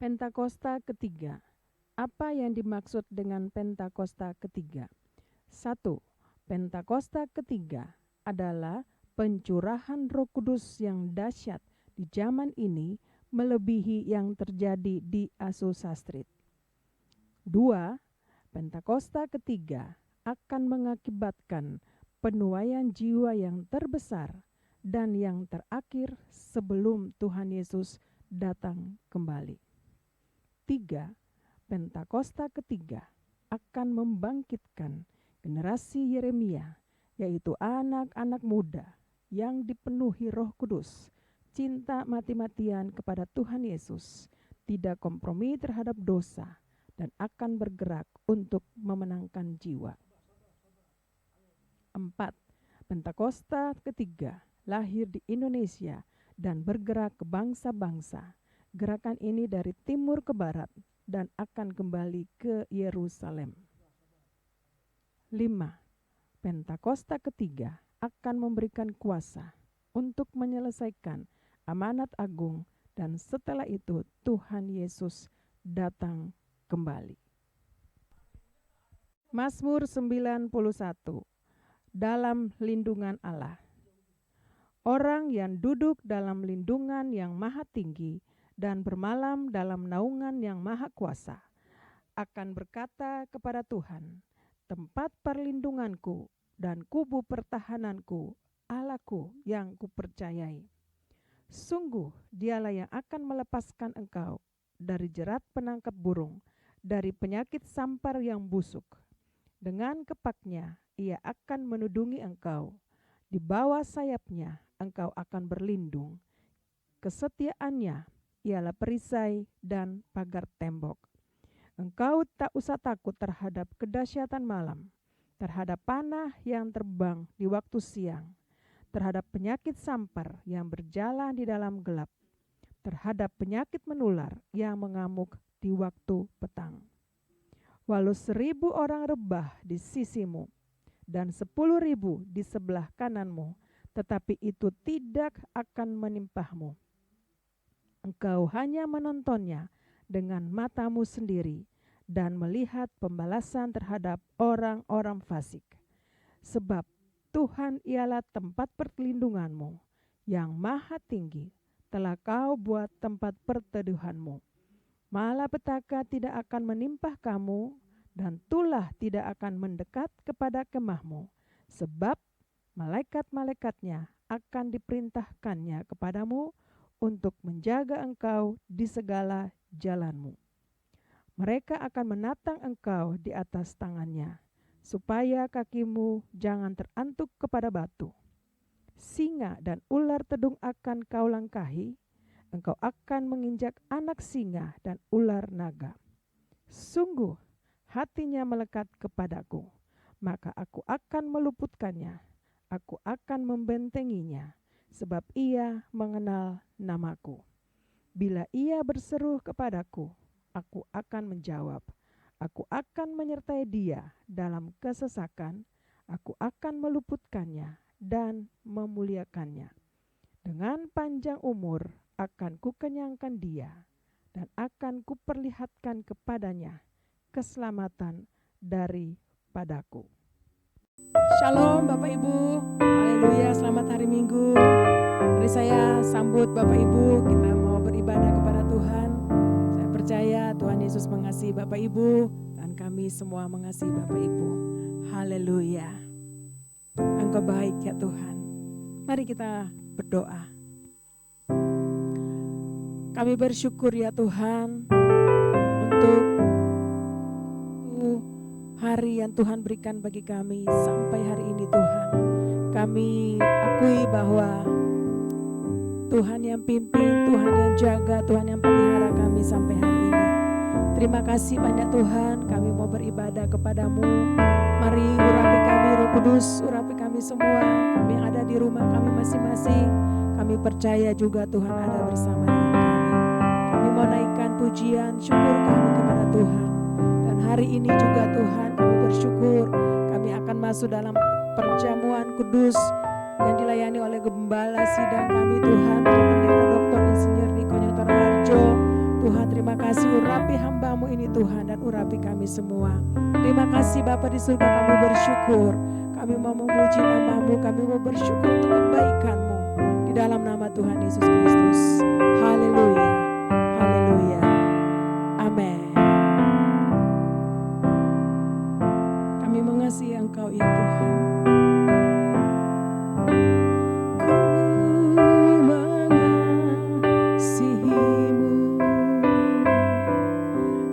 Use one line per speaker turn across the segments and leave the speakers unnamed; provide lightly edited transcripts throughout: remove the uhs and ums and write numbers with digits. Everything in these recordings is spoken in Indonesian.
Pentakosta ketiga. Apa yang dimaksud dengan Pentakosta ketiga? 1. Pentakosta ketiga adalah pencurahan Roh Kudus yang dahsyat di zaman ini melebihi yang terjadi di Azusa Street. 2. Pentakosta ketiga akan mengakibatkan penuaian jiwa yang terbesar dan yang terakhir sebelum Tuhan Yesus datang kembali. 3. Pentakosta ketiga akan membangkitkan generasi Yeremia, yaitu anak-anak muda yang dipenuhi Roh Kudus, cinta mati-matian kepada Tuhan Yesus, tidak kompromi terhadap dosa, dan akan bergerak untuk memenangkan jiwa. 4. Pentakosta ketiga lahir di Indonesia dan bergerak ke bangsa-bangsa. Gerakan ini dari timur ke barat dan akan kembali ke Yerusalem. 5. Pentakosta ketiga akan memberikan kuasa untuk menyelesaikan amanat agung dan setelah itu Tuhan Yesus datang kembali. Mazmur 91. Dalam lindungan Allah. Orang yang duduk dalam lindungan yang maha tinggi dan bermalam dalam naungan yang maha kuasa akan berkata kepada Tuhan, tempat perlindunganku dan kubu pertahananku, Allahku yang kupercayai. Sungguh dialah yang akan melepaskan engkau dari jerat penangkap burung, dari penyakit sampar yang busuk. Dengan kepaknya ia akan menudungi engkau, di bawah sayapnya engkau akan berlindung. Kesetiaannya ialah perisai dan pagar tembok. Engkau tak usah takut terhadap kedahsyatan malam, terhadap panah yang terbang di waktu siang, terhadap penyakit sampar yang berjalan di dalam gelap, terhadap penyakit menular yang mengamuk di waktu petang. Walau 1.000 orang rebah di sisimu dan 10.000 di sebelah kananmu, tetapi itu tidak akan menimpahmu. Engkau hanya menontonnya dengan matamu sendiri dan melihat pembalasan terhadap orang-orang fasik. Sebab Tuhan ialah tempat perlindunganmu, yang maha tinggi telah kau buat tempat perteduhanmu. Malapetaka tidak akan menimpah kamu, dan tulah tidak akan mendekat kepada kemahmu, sebab malaikat-malaikatnya akan diperintahkannya kepadamu untuk menjaga engkau di segala jalanmu. Mereka akan menatang engkau di atas tangannya, supaya kakimu jangan terantuk kepada batu. Singa dan ular tedung akan kau langkahi, engkau akan menginjak anak singa dan ular naga. Sungguh hatinya melekat kepadaku, maka aku akan meluputkannya, aku akan membentenginya, sebab ia mengenal namaku. Bila ia berseru kepadaku, aku akan menjawab. Aku akan menyertai dia dalam kesesakan, aku akan meluputkannya dan memuliakannya. Dengan panjang umur akan kukenyangkan dia, dan akan kuperlihatkan kepadanya keselamatan daripadaku. Shalom Bapak Ibu, haleluya, selamat hari Minggu. Mari saya sambut Bapak Ibu, kita mau beribadah kepada Tuhan. Saya percaya Tuhan Yesus mengasihi Bapak Ibu, dan kami semua mengasihi Bapak Ibu. Haleluya. Engkau baik ya Tuhan. Mari kita berdoa. Kami bersyukur ya Tuhan untuk hari yang Tuhan berikan bagi kami sampai hari ini Tuhan. Kami akui bahwa Tuhan yang pimpin, Tuhan yang jaga, Tuhan yang pelihara kami sampai hari ini. Terima kasih banyak Tuhan, kami mau beribadah kepadamu. Mari urapi kami Roh Kudus, urapi kami semua, kami yang ada di rumah kami masing-masing. Kami percaya juga Tuhan ada bersama dengan kami. Kami mau naikkan pujian, syukur kami kepada Tuhan. Dan hari ini juga Tuhan kami bersyukur, kami akan masuk dalam perjamuan kudus yang dilayani oleh gembala sidang kami Tuhan, Bapak Pendeta Dr. Insinyur Niko Nyotor Harjo. Tuhan, terima kasih urapi hamba-Mu ini Tuhan, dan urapi kami semua. Terima kasih Bapa di surga, kami bersyukur. Kami mau memuji nama-Mu, kami mau bersyukur untuk kebaikan-Mu. Di dalam nama Tuhan Yesus Kristus. Haleluya. Haleluya. Amin. Kami mengasihi Engkau ya Tuhan.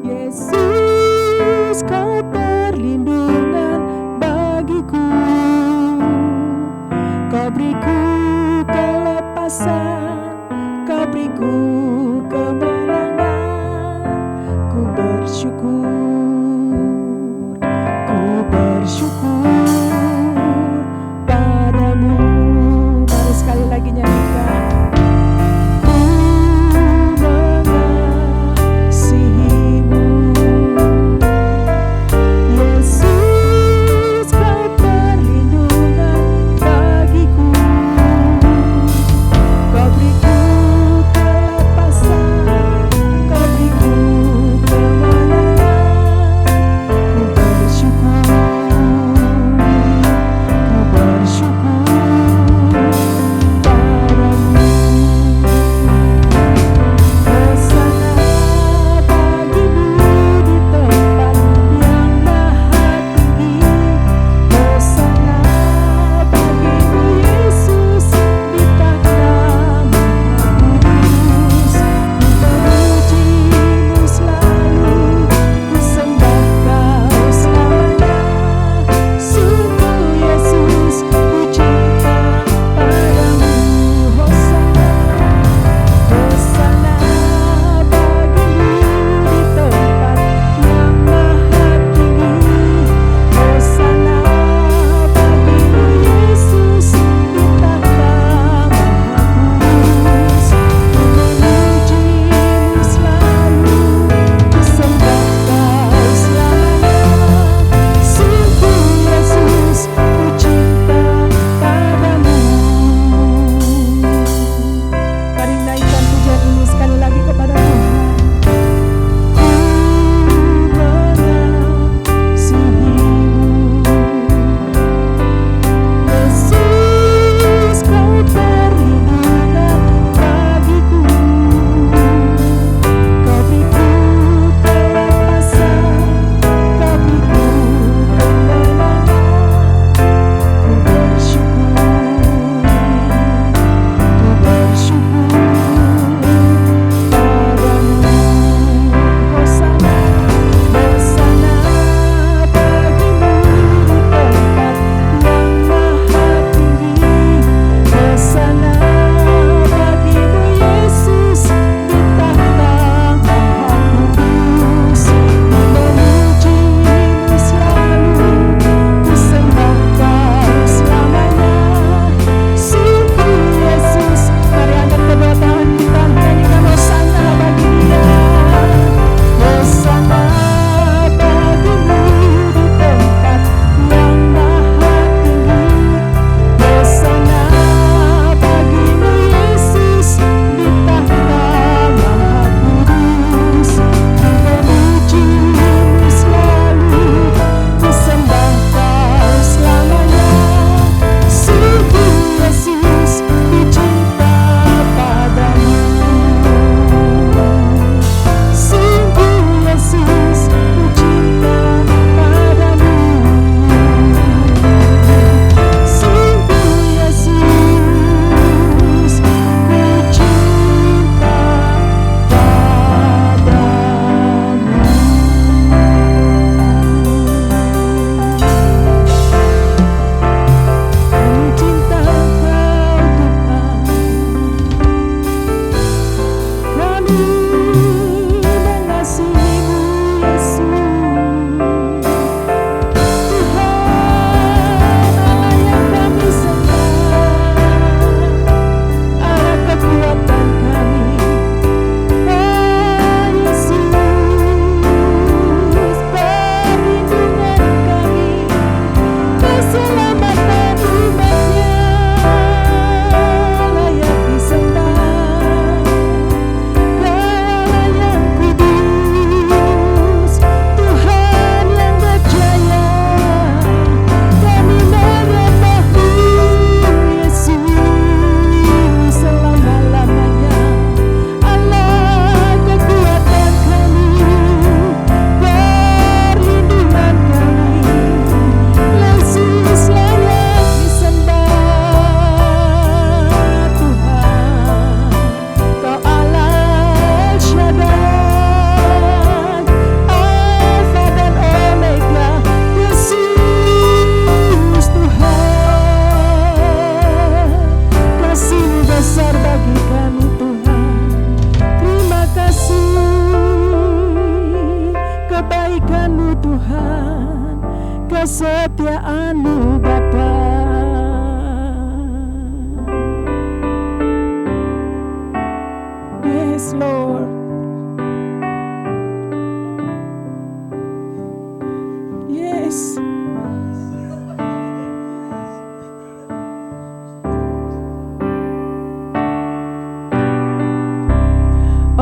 Yesus, Kau perlindungan bagiku. Kau beriku kelepasan, Kau beriku kemenangan. Ku bersyukur padamu. Mari sekali lagi nyanyikan. Kemenangan kesetiaan-Mu Bapa. Yes Lord. Yes.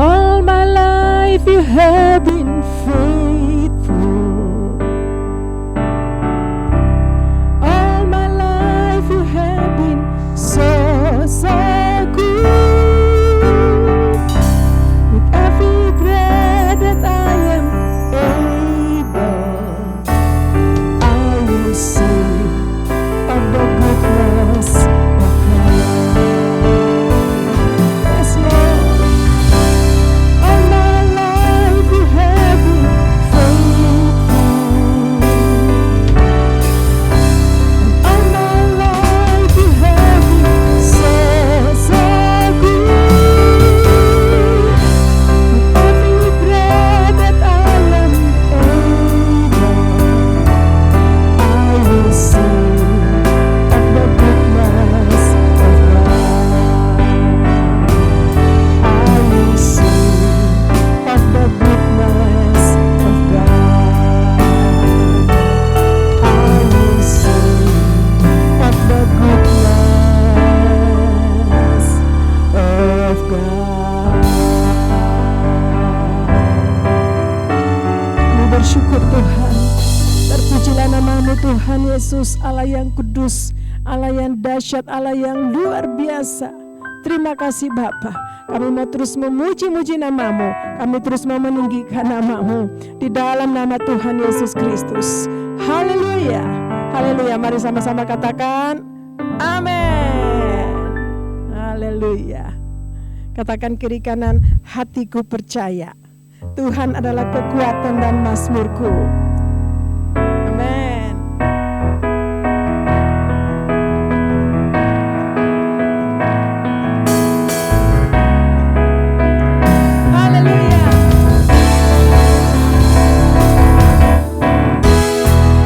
All my life You have been faithful. All my life You have been so good. With every breath that I am able, I will sing of the goodness of God. Yes, Lord. All my life You have been faithful. All my life You have been so good. With every breath that I am able, I will sing of the goodness of God. I will sing of the goodness of God. I will sing of the goodness of God. Kami bersyukur Tuhan. Terpujilah nama-Mu Tuhan Yesus, Allah yang kudus, Allah yang dahsyat, Allah yang luar biasa. Terima kasih Bapa. Kami mau terus memuji-muji nama-Mu. Kami terus mau meninggikan nama-Mu di dalam nama Tuhan Yesus Kristus. Haleluya. Haleluya. Mari sama-sama katakan amin. Haleluya. Katakan kiri kanan, hatiku percaya Tuhan adalah kekuatan dan mazmurku. Amin. Haleluya.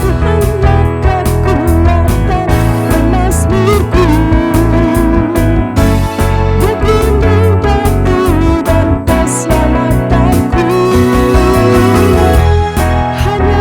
Tuhanlah kekuatan dan mazmurku, berlindung batu dan keselamatanku. Hanya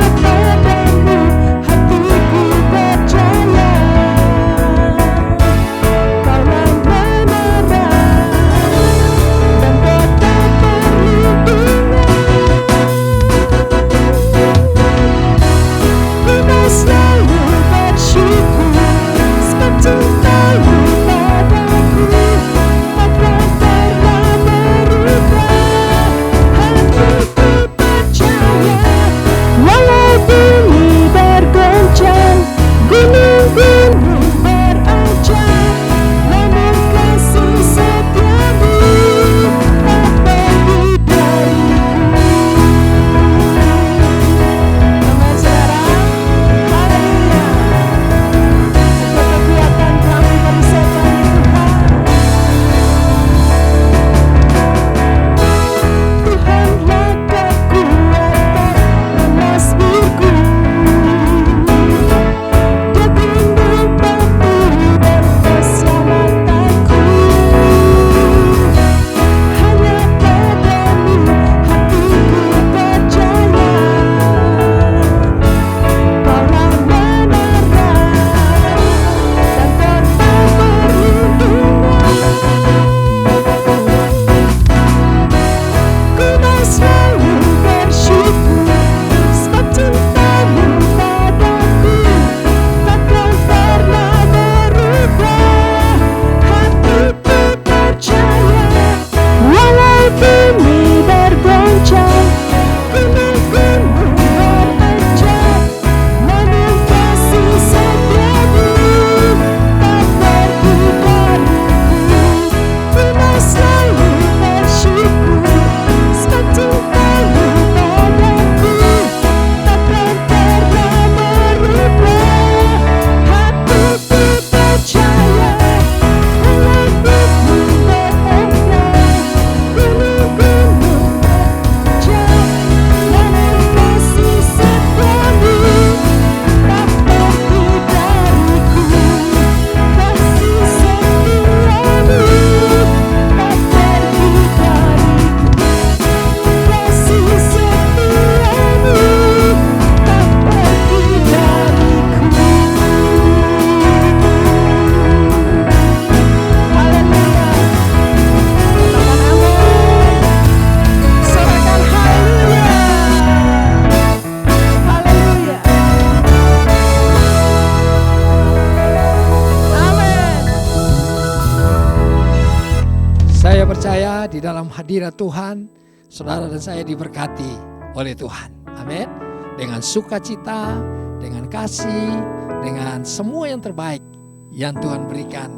hadirat Tuhan, saudara dan saya diberkati oleh Tuhan. Amin. Dengan sukacita, dengan kasih, dengan semua yang terbaik yang Tuhan berikan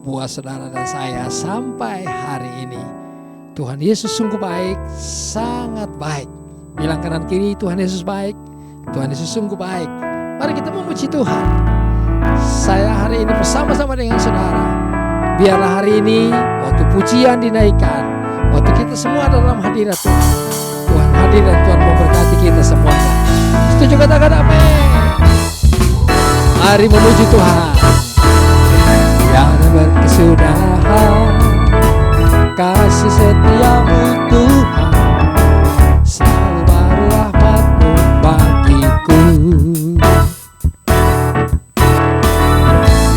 buat saudara dan saya sampai hari ini. Tuhan Yesus sungguh baik, sangat baik. Bilang kanan kiri, Tuhan Yesus baik. Tuhan Yesus sungguh baik. Mari kita memuji Tuhan. Saya hari ini bersama-sama dengan saudara. Biarlah hari ini waktu pujian dinaikkan, waktu kita semua dalam hadirat Tuhan. Tuhan hadir dan Tuhan memberkati kita semuanya. Setuju katakan amin. Mari memuji Tuhan. Tiada berkesudahan kasih setiamu Tuhan, selalu baru rahmat-Mu bagiku.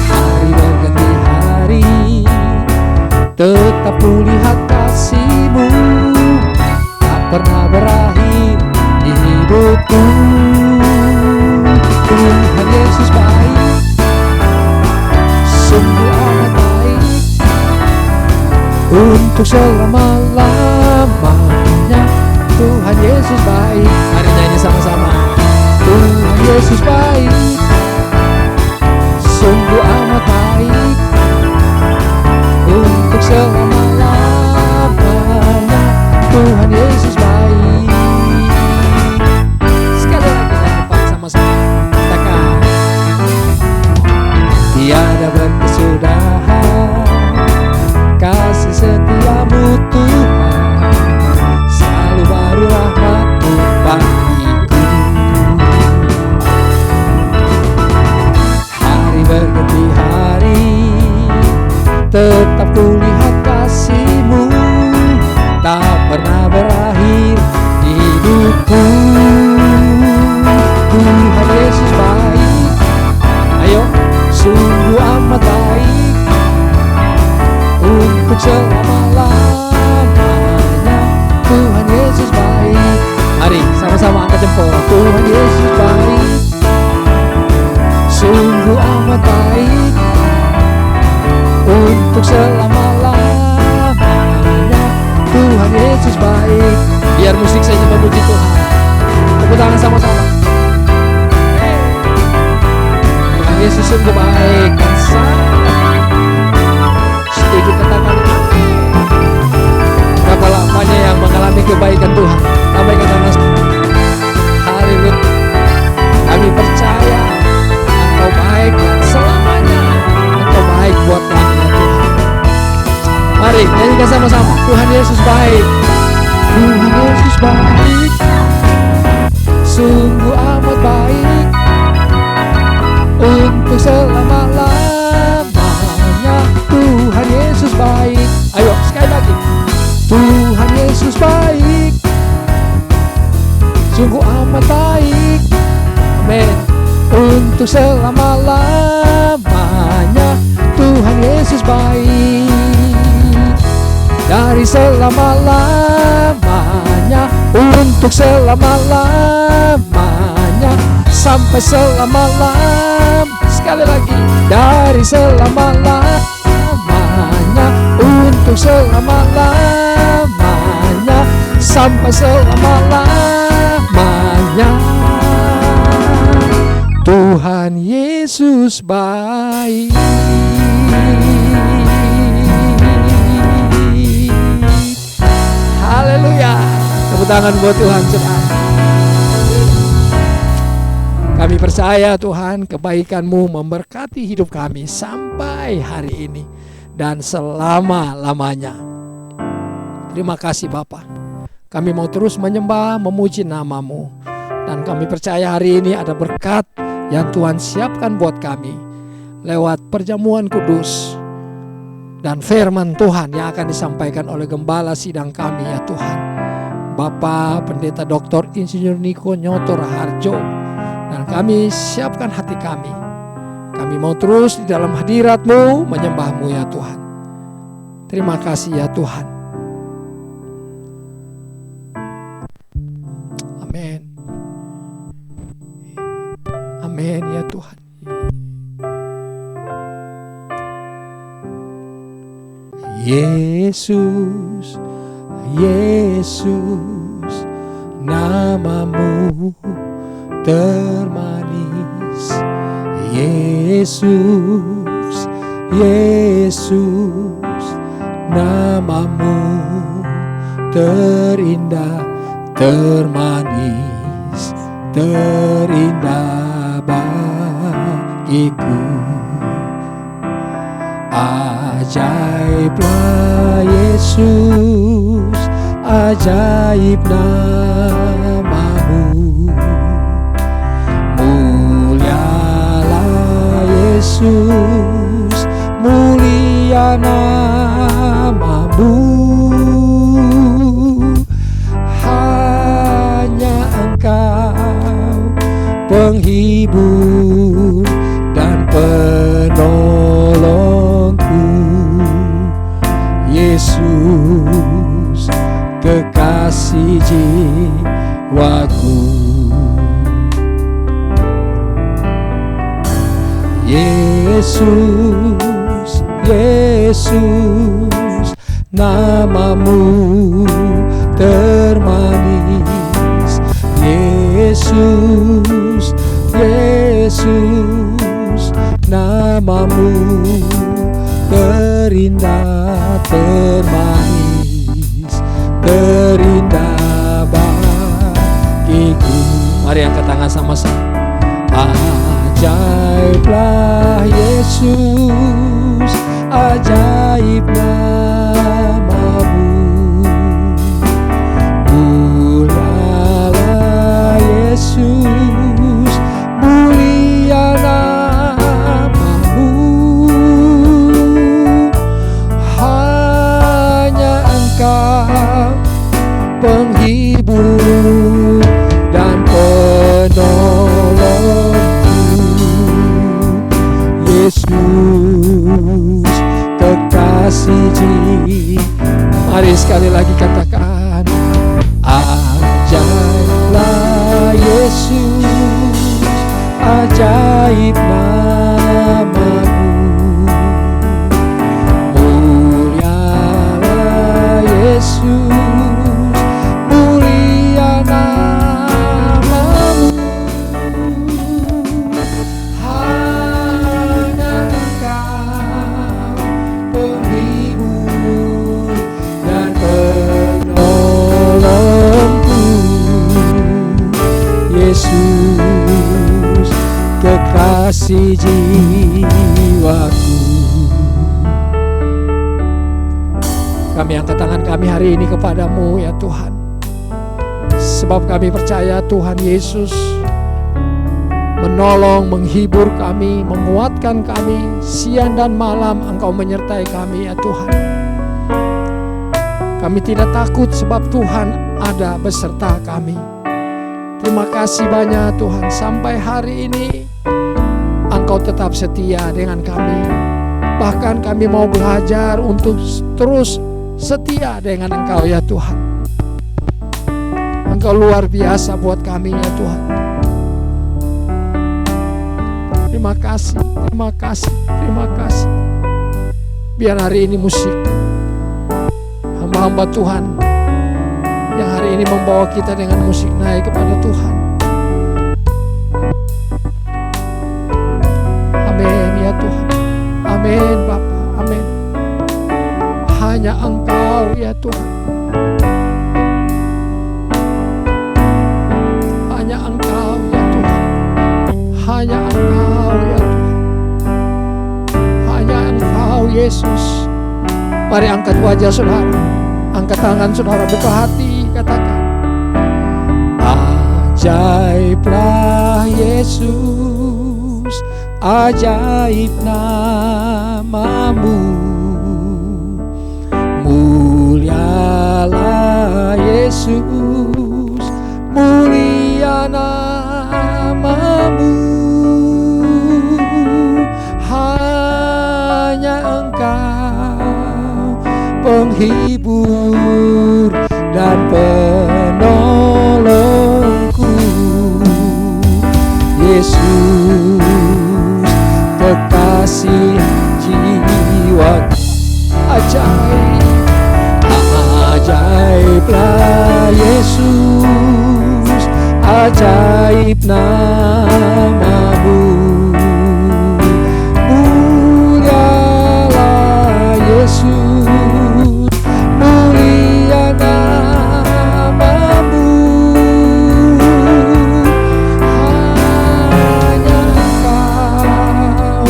Hari berganti hari, tetap kulihat kasih-Mu, tak pernah berakhir di hidupku. Tuhan Yesus baik, sungguh amat baik, untuk selama-lamanya. Tuhan Yesus baik. Mari nyanyi sama-sama. Tuhan Yesus baik, sungguh amat baik, untuk selama-lamanya. Tuhan Yesus baik. Sekali lagi kita depan sama-sama. Katakan, tiada berkesudahan kasih setiamu Tuhan, selalu baru rahmat-Mu bagiku. Hari berganti hari, tetap kulihat kasih-Mu, tak pernah berakhir di hidupku. Tuhan Yesus baik, ayo, sungguh amat baik, untuk selama-lamanya. Tuhan Yesus baik. Mari sama-sama angkat jempol. Tuhan Yesus baik, sungguh amat baik, untuk selama-lamanya. Tuhan Yesus baik. Biar musik saja memuji Tuhan. Tepuk tangan sama-sama. Tuhan Yesus sungguh baik dan sangat. Setuju katakan amin. Berapa lamanya yang mengalami kebaikan Tuhan? Sampaikan dengan haleluya. Kami percaya Engkau baik dan selamanya Engkau baik buat kami ya Tuhan. Mari nyanyikan sama-sama. Tuhan Yesus baik, Tuhan Yesus baik, sungguh amat baik, untuk selama-lamanya. Tuhan Yesus baik. Ayo sekali lagi. Tuhan Yesus baik, sungguh amat baik, amin, untuk selama-lamanya. Tuhan Yesus baik, dari selama-lamanya, untuk selama-lamanya, sampai selama-lamanya. Sekali lagi, dari selama-lamanya, untuk selama-lamanya, sampai selama-lamanya. Tuhan Yesus baik. Haleluya. Tepuk tangan buat Tuhan, saudara. Kami percaya Tuhan, kebaikan-Mu memberkati hidup kami sampai hari ini dan selama-lamanya. Terima kasih Bapa. Kami mau terus menyembah, memuji nama-Mu. Dan kami percaya hari ini ada berkat yang Tuhan siapkan buat kami lewat perjamuan kudus dan firman Tuhan yang akan disampaikan oleh gembala sidang kami ya Tuhan, Bapak Pendeta Dr. Insinyur Niko Nyoto Raharjo. Dan kami siapkan hati kami. Kami mau terus di dalam hadirat-Mu menyembah-Mu ya Tuhan. Terima kasih ya Tuhan. Amin. Amin ya Tuhan. Yesus, Yesus, namamu termanis. Yesus, Yesus, namamu terindah, termanis, terindah bagiku. Ajaiblah Yesus, ajaib namamu. Mulialah Yesus, mulia namamu. Hanya Engkau penghibur dan penolongku. Yesus, kekasih jiwaku. Yesus, Yesus, namamu termanis. Yesus, Yesus, namamu terindah, termanis, terindah bagiku. Mari angkat tangan sama-sama. Ajaiblah Yesus, ajaib namamu. Mulialah Yesus, mulia namamu. Hanya Engkau penghibur dan penolongku. Yesus, kekasih jiwa. Mari sekali lagi katakan, ajaiblah Yesus, ajaib namamu. Mulialah Yesus, mulia namamu. Hanya Engkau penghibur dan penolongku. Yesus, kekasih jiwaku. Kami angkat tangan kami hari ini kepadamu ya Tuhan. Sebab kami percaya Tuhan Yesus menolong, menghibur kami, menguatkan kami. Siang dan malam Engkau menyertai kami ya Tuhan. Kami tidak takut sebab Tuhan ada beserta kami. Terima kasih banyak Tuhan, sampai hari ini Engkau tetap setia dengan kami. Bahkan kami mau belajar untuk terus setia dengan Engkau ya Tuhan. Engkau luar biasa buat kami ya Tuhan. Terima kasih, terima kasih, terima kasih. Biar hari ini musik hamba-hamba Tuhan yang hari ini membawa kita dengan musik naik kepada Tuhan. Amin ya Tuhan. Amin Bapa, amin. Hanya Engkau ya Tuhan. Hanya Engkau ya Tuhan. Hanya Engkau ya Tuhan. Hanya Engkau Yesus. Mari angkat wajah saudara, angkat tangan saudara, buka hati, katakan, ajaiblah Yesus, ajaib namamu. Mulialah Yesus, mulia namamu. Hanya Engkau penghibur dan penolongku. Yesus, kekasih jiwaku. Ajaib, ajaib ajaib nama-Mu. Mulialah Yesus, mulia nama-Mu. Hanya Engkau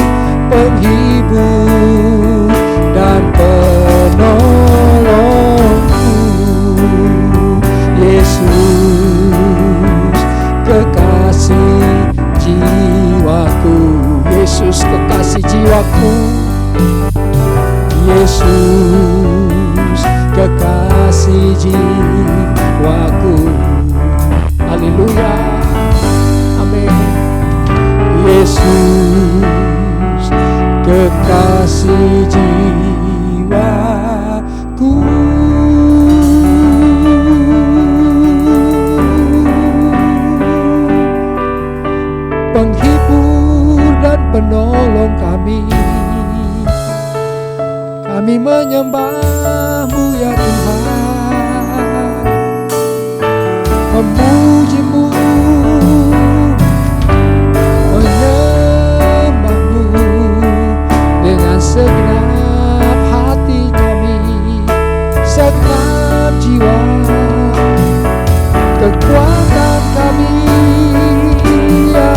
penghibur dan penolongku. Yesus, kekasih jiwaku. Yesus, kekasih jiwaku. Yesus, kekasih jiwaku. Haleluya, amin. Yesus, kekasih jiwaku. Penghibur dan penolong kami. Kami menyembah-Mu ya Tuhan, memuji-Mu, menyembah-Mu dengan segenap hati kami, segenap jiwa, kekuatan kami ya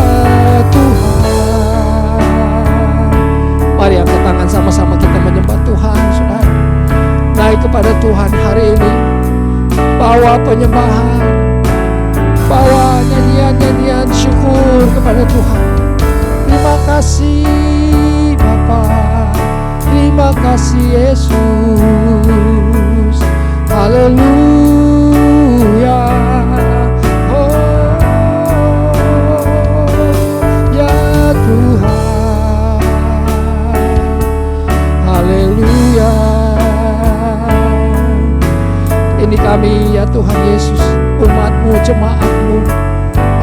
Tuhan. Mari angkat tangan sama-sama kita menyembah Tuhan, saudara. Naik kepada Tuhan hari ini, bawa penyembahan, bawa nyanyian-nyanyian syukur kepada Tuhan. Terima kasih Bapa, terima kasih Yesus. Haleluya. Oh ya Tuhan, haleluya. Ini kami ya Tuhan Yesus, umat-Mu, jemaat-Mu.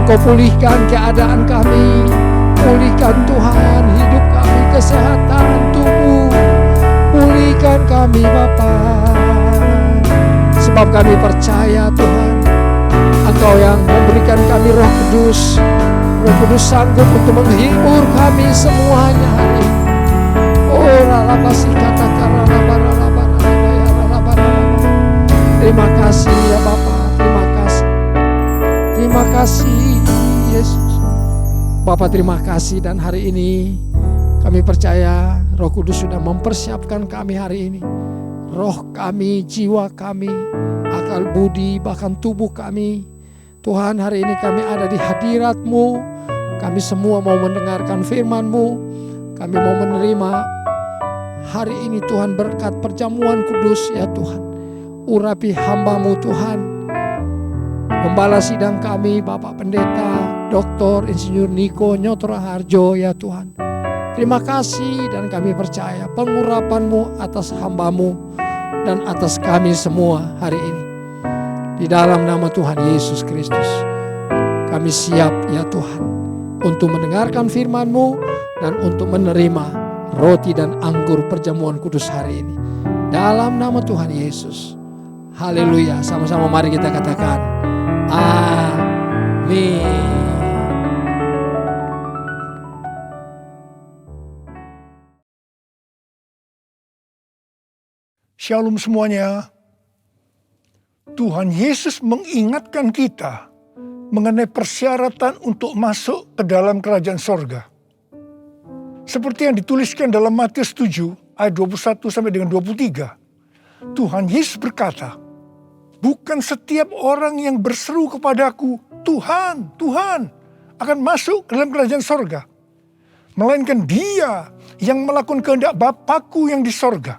Engkau pulihkan keadaan kami, pulihkan Tuhan hidup kami, kesehatan tubuh, pulihkan kami Bapa. Sebab kami percaya Tuhan, Engkau yang memberikan kami Roh Kudus. Roh Kudus sanggup untuk menghibur kami semuanya hari ini. Oh lalabasi kata-kata terima kasih ya Bapa, terima kasih. Terima kasih Yesus. Bapa terima kasih, dan hari ini kami percaya Roh Kudus sudah mempersiapkan kami hari ini. Roh kami, jiwa kami, akal budi, bahkan tubuh kami. Tuhan, hari ini kami ada di hadirat-Mu. Kami semua mau mendengarkan firman-Mu. Kami mau menerima hari ini Tuhan berkat perjamuan kudus ya Tuhan. Urapi hamba-Mu Tuhan. Gembala sidang kami Bapak Pendeta Dr. Insinyur Niko Nyotra Harjo ya Tuhan. Terima kasih, dan kami percaya pengurapan-Mu atas hamba-Mu dan atas kami semua hari ini. Di dalam nama Tuhan Yesus Kristus, kami siap ya Tuhan untuk mendengarkan firman-Mu dan untuk menerima roti dan anggur perjamuan kudus hari ini. Dalam nama Tuhan Yesus. Haleluya. Sama-sama mari kita katakan amin.
Shalom semuanya. Tuhan Yesus mengingatkan kita mengenai persyaratan untuk masuk ke dalam kerajaan sorga. Seperti yang dituliskan dalam Matius 7 ayat 21 sampai dengan 23. Tuhan Yesus berkata, bukan setiap orang yang berseru kepadaku, Tuhan, Tuhan, akan masuk ke dalam kerajaan sorga. Melainkan dia yang melakukan kehendak Bapa-Ku yang di sorga.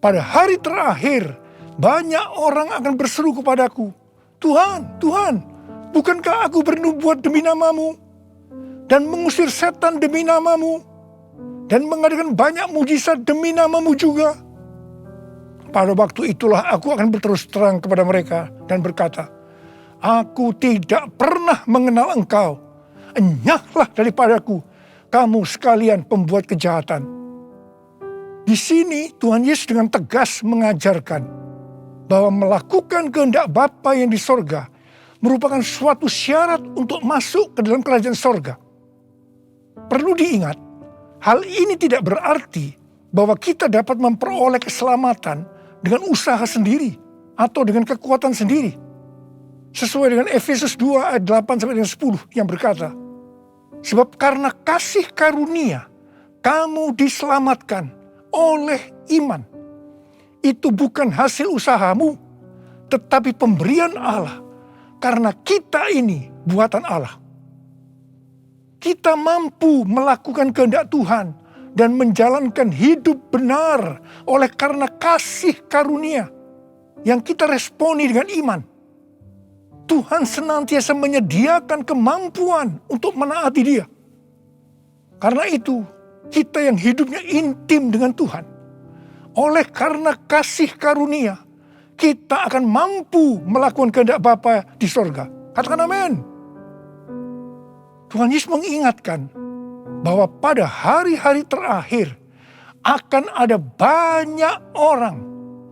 Pada hari terakhir, banyak orang akan berseru kepadaku, Tuhan, Tuhan, bukankah aku bernubuat demi nama-Mu, dan mengusir setan demi nama-Mu, dan mengadakan banyak mujizat demi nama-Mu juga? Pada waktu itulah aku akan berterus terang kepada mereka dan berkata, aku tidak pernah mengenal engkau. Enyahlah daripadaku, kamu sekalian pembuat kejahatan. Di sini Tuhan Yesus dengan tegas mengajarkan bahwa melakukan kehendak Bapa yang di sorga merupakan suatu syarat untuk masuk ke dalam kerajaan sorga. Perlu diingat, hal ini tidak berarti bahwa kita dapat memperoleh keselamatan dengan usaha sendiri atau dengan kekuatan sendiri. Sesuai dengan Efesus 2 ayat 8-10 yang berkata, sebab karena kasih karunia kamu diselamatkan oleh iman. Itu bukan hasil usahamu, tetapi pemberian Allah. Karena kita ini buatan Allah. Kita mampu melakukan kehendak Tuhan dan menjalankan hidup benar oleh karena kasih karunia yang kita responi dengan iman. Tuhan senantiasa menyediakan kemampuan untuk menaati Dia. Karena itu, kita yang hidupnya intim dengan Tuhan, oleh karena kasih karunia, kita akan mampu melakukan kehendak Bapa di sorga. Katakan amin. Tuhan Yesus mengingatkan bahwa pada hari-hari terakhir akan ada banyak orang.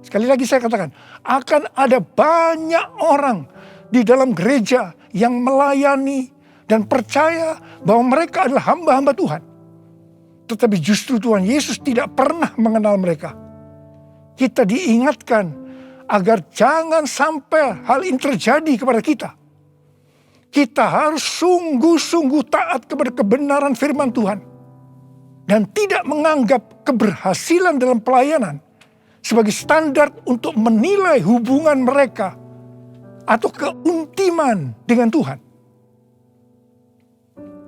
Sekali lagi saya katakan, akan ada banyak orang di dalam gereja yang melayani dan percaya bahwa mereka adalah hamba-hamba Tuhan. Tetapi justru Tuhan Yesus tidak pernah mengenal mereka. Kita diingatkan agar jangan sampai hal ini terjadi kepada kita. Kita harus sungguh-sungguh taat kepada kebenaran firman Tuhan. Dan tidak menganggap keberhasilan dalam pelayanan sebagai standar untuk menilai hubungan mereka atau keuntiman dengan Tuhan.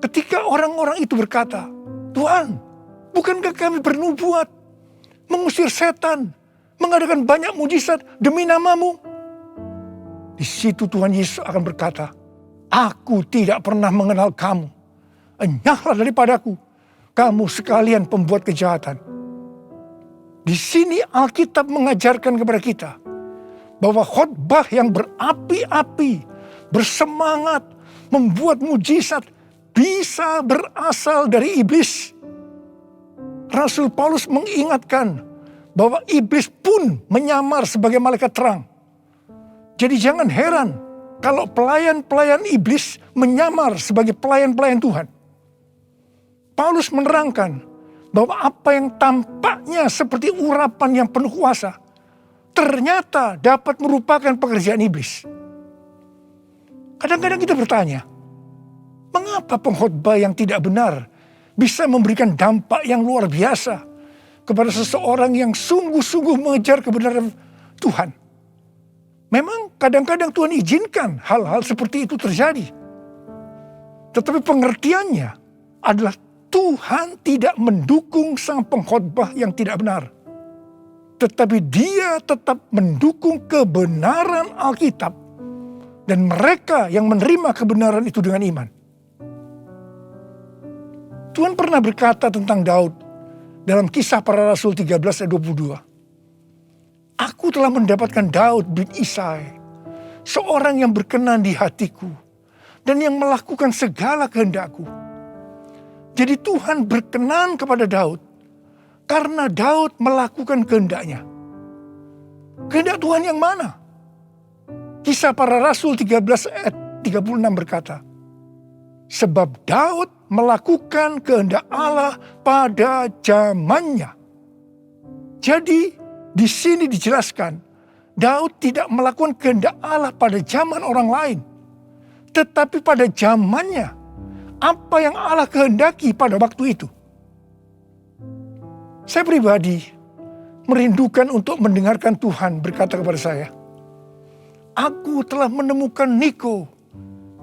Ketika orang-orang itu berkata, Tuhan, bukankah kami bernubuat, mengusir setan, mengadakan banyak mujizat demi nama-Mu? Di situ Tuhan Yesus akan berkata, aku tidak pernah mengenal kamu. Enyahlah daripadaku, kamu sekalian pembuat kejahatan. Di sini Alkitab mengajarkan kepada kita bahwa khotbah yang berapi-api, bersemangat, membuat mujizat bisa berasal dari iblis. Rasul Paulus mengingatkan bahwa iblis pun menyamar sebagai malaikat terang. Jadi jangan heran kalau pelayan-pelayan iblis menyamar sebagai pelayan-pelayan Tuhan. Paulus menerangkan bahwa apa yang tampaknya seperti urapan yang penuh kuasa ternyata dapat merupakan pekerjaan iblis. Kadang-kadang kita bertanya, mengapa pengkhotbah yang tidak benar bisa memberikan dampak yang luar biasa kepada seseorang yang sungguh-sungguh mengejar kebenaran Tuhan? Memang kadang-kadang Tuhan izinkan hal-hal seperti itu terjadi. Tetapi pengertiannya adalah Tuhan tidak mendukung sang pengkhotbah yang tidak benar. Tetapi Dia tetap mendukung kebenaran Alkitab dan mereka yang menerima kebenaran itu dengan iman. Tuhan pernah berkata tentang Daud dalam Kisah Para Rasul 13 ayat 22. Aku telah mendapatkan Daud bin Isai, seorang yang berkenan di hatiku dan yang melakukan segala kehendakku. Jadi Tuhan berkenan kepada Daud karena Daud melakukan kehendaknya. Kehendak Tuhan yang mana? Kisah Para Rasul 13 ayat 36 berkata, sebab Daud melakukan kehendak Allah pada zamannya. Jadi di sini dijelaskan, Daud tidak melakukan kehendak Allah pada zaman orang lain, tetapi pada zamannya. Apa yang Allah kehendaki pada waktu itu. Saya pribadi merindukan untuk mendengarkan Tuhan berkata kepada saya, aku telah menemukan Niko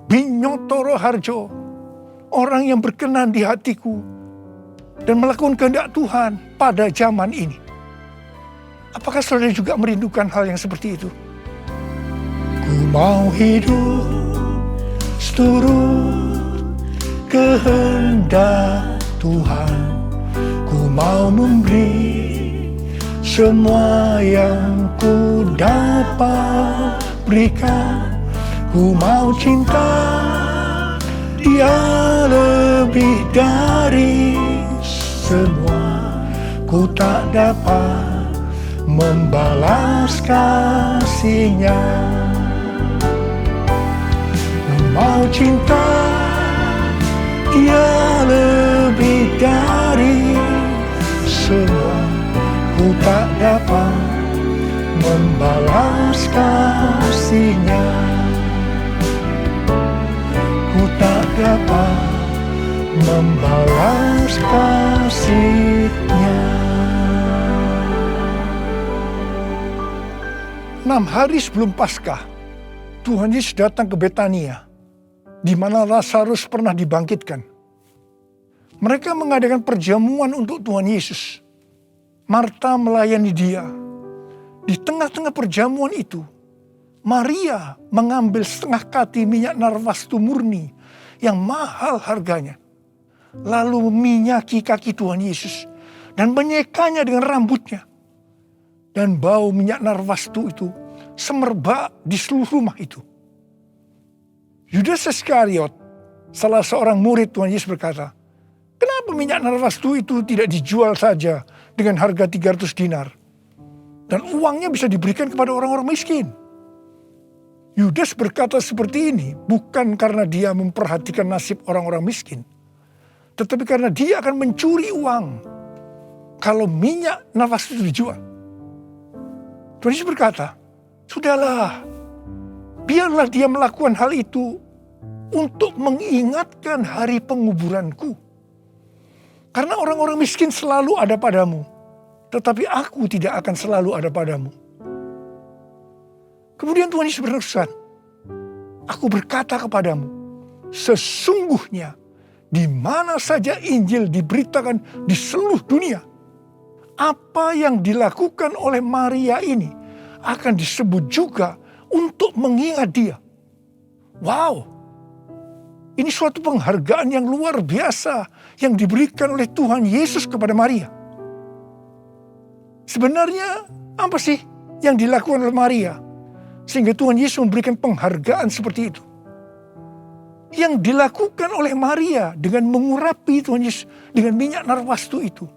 bin Nyotoro Harjo, orang yang berkenan di hatiku dan melakukan kehendak Tuhan pada zaman ini. Apakah saudara juga merindukan hal yang seperti itu? Ku mau hidup seturut kehendak Tuhan. Ku mau memberi semua yang ku dapat berikan. Ku mau cinta Dia lebih dari semua. Ku tak dapat membalas kasih-Nya. mau cinta Dia lebih dari semua. Ku tak dapat membalas kasih-Nya. Ku tak dapat membalas kasih-Nya. 6 hari sebelum Paskah, Tuhan Yesus datang ke Betania, di mana Lazarus pernah dibangkitkan. Mereka mengadakan perjamuan untuk Tuhan Yesus. Marta melayani Dia. Di tengah-tengah perjamuan itu, Maria mengambil setengah kati minyak narwastu murni yang mahal harganya, lalu meminyaki kaki Tuhan Yesus dan menyekanya dengan rambutnya. Dan bau minyak narwastu itu semerbak di seluruh rumah itu. Yudas Iskariot, salah seorang murid Tuhan Yesus berkata, "Kenapa minyak narwastu itu tidak dijual saja dengan harga 300 dinar? Dan uangnya bisa diberikan kepada orang-orang miskin." Yudas berkata seperti ini bukan karena dia memperhatikan nasib orang-orang miskin, tetapi karena dia akan mencuri uang kalau minyak narwastu itu dijual. Tuhan Yesus berkata, "Sudahlah, biarlah dia melakukan hal itu untuk mengingatkan hari penguburanku. Karena orang-orang miskin selalu ada padamu, tetapi aku tidak akan selalu ada padamu." Kemudian Tuhan Yesus berpesan, "Aku berkata kepadamu, sesungguhnya di mana saja Injil diberitakan di seluruh dunia, apa yang dilakukan oleh Maria ini akan disebut juga untuk mengingat dia." Wow, ini suatu penghargaan yang luar biasa yang diberikan oleh Tuhan Yesus kepada Maria. Sebenarnya apa sih yang dilakukan oleh Maria sehingga Tuhan Yesus memberikan penghargaan seperti itu? Yang dilakukan oleh Maria dengan mengurapi Tuhan Yesus dengan minyak narwastu itu